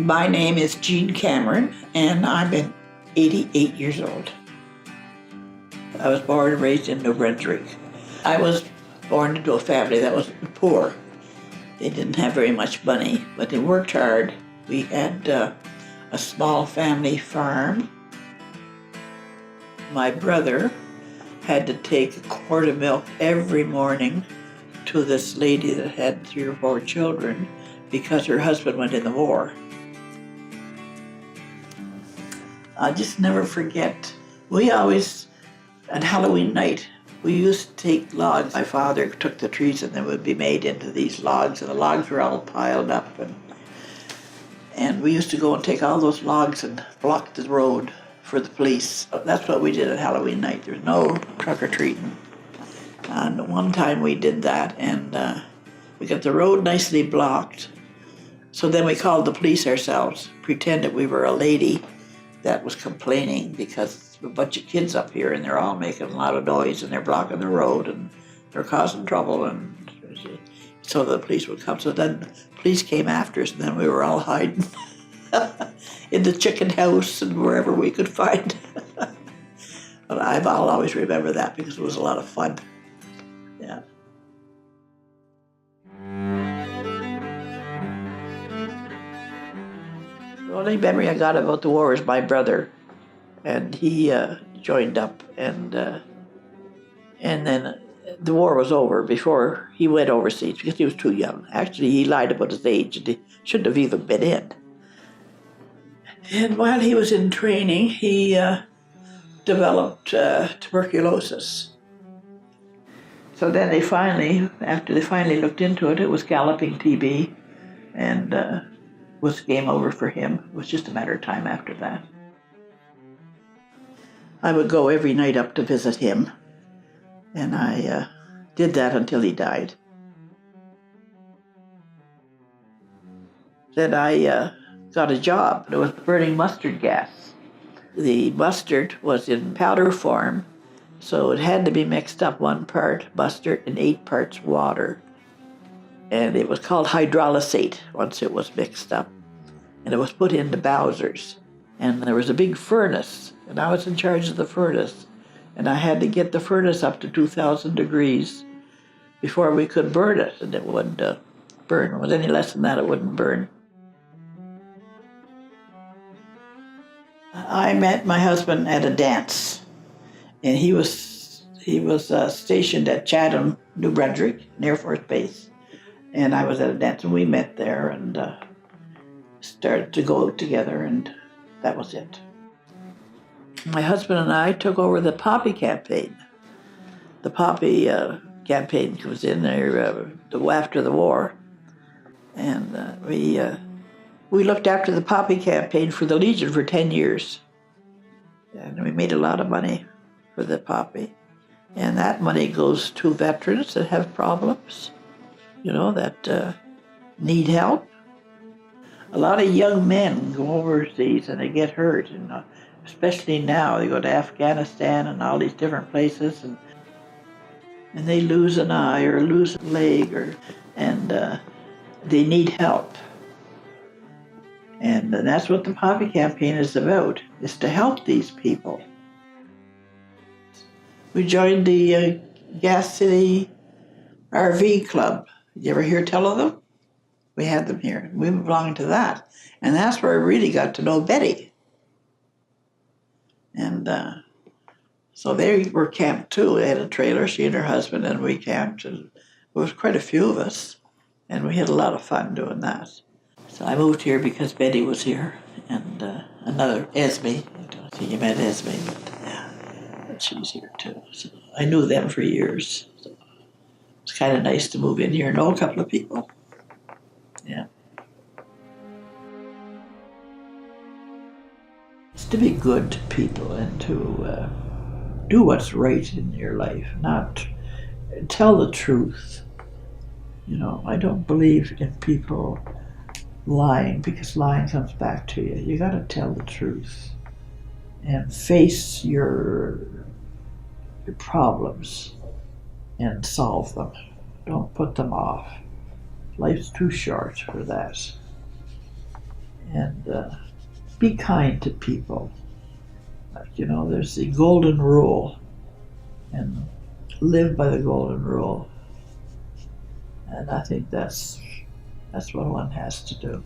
My name is Jean Cameron, and I'm 88 years old. I was born and raised in New Brunswick. I was born into a family that was poor. They didn't have very much money, but they worked hard. We had a small family farm. My brother had to take a quart of milk every morning to this lady that had 3 or 4 children because her husband went in the war. I'll just never forget. We always, at Halloween night, we used to take logs. My father took the trees and they would be made into these logs, and the logs were all piled up. And we used to go and take all those logs and block the road for the police. That's what we did at Halloween night. There was no trick-or-treating. And one time we did that, and we got the road nicely blocked. So then we called the police ourselves, pretended we were a lady that was complaining because a bunch of kids up here and they're all making a lot of noise and they're blocking the road and they're causing trouble, and so the police would come. So then the police came after us, and then we were all hiding in the chicken house and wherever we could find. But I'll always remember that because it was a lot of fun. Yeah. The only memory I got about the war is my brother, and he joined up, and then the war was over before he went overseas because he was too young. Actually, he lied about his age, and he shouldn't have even been in. And while he was in training, he developed tuberculosis. So then after they finally looked into it, it was galloping TB, and was game over for him. It was just a matter of time after that. I would go every night up to visit him, and I did that until he died. Then I got a job. It was burning mustard gas. The mustard was in powder form, so it had to be mixed up, 1 part mustard and 8 parts water. And it was called hydrolysate once it was mixed up. And it was put into Bowsers. And there was a big furnace, and I was in charge of the furnace. And I had to get the furnace up to 2,000 degrees before we could burn it, and it would burn. If it was any less than that, it wouldn't burn. I met my husband at a dance, and he was stationed at Chatham, New Brunswick, an Air Force base. And I was at a dance, and we met there and started to go out together, and that was it. My husband and I took over the Poppy Campaign. The Poppy Campaign was in there after the war, and we looked after the Poppy Campaign for the Legion for 10 years. And we made a lot of money for the Poppy. And that money goes to veterans that have problems, that need help. A lot of young men go overseas and they get hurt, and especially now they go to Afghanistan and all these different places, and they lose an eye or lose a leg, and they need help. And that's what the Poppy Campaign is about, is to help these people. We joined the Gas City RV Club. Did you ever hear tell of them? We had them here. We belonged to that. And that's where I really got to know Betty. And so they were camped too. They had a trailer, she and her husband, and we camped. And there was quite a few of us. And we had a lot of fun doing that. So I moved here because Betty was here, and another Esme. I don't think you met Esme, but she was here too. So I knew them for years. So it's kind of nice to move in here and know a couple of people. Yeah. It's to be good to people and to do what's right in your life, not tell the truth. I don't believe in people lying, because lying comes back to you. You got to tell the truth and face your problems and solve them. Don't put them off. Life's too short for that. and be kind to people. Like, there's the golden rule, and live by the golden rule. And I think that's what one has to do.